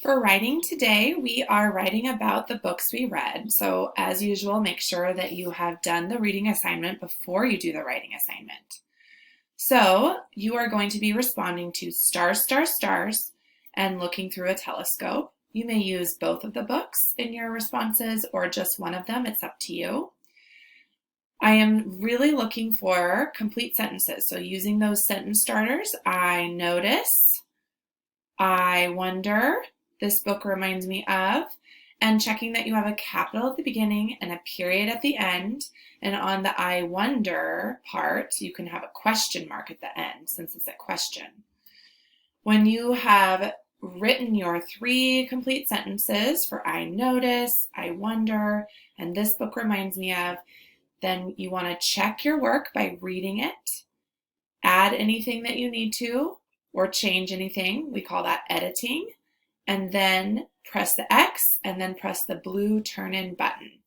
For writing today, we are writing about the books we read. So, as usual, make sure that you have done the reading assignment before you do the writing assignment. So, you are going to be responding to stars, stars, stars, and looking through a telescope. You may use both of the books in your responses or just one of them. It's up to you. I am really looking for complete sentences. So, using those sentence starters, I notice, I wonder, this book reminds me of, and checking that you have a capital at the beginning and a period at the end. And on the I wonder part, you can have a question mark at the end since it's a question. When you have written your 3 complete sentences for I notice, I wonder, and this book reminds me of, then you want to check your work by reading it, add anything that you need to, or change anything. We call that editing. And then press the X and then press the blue turn in button.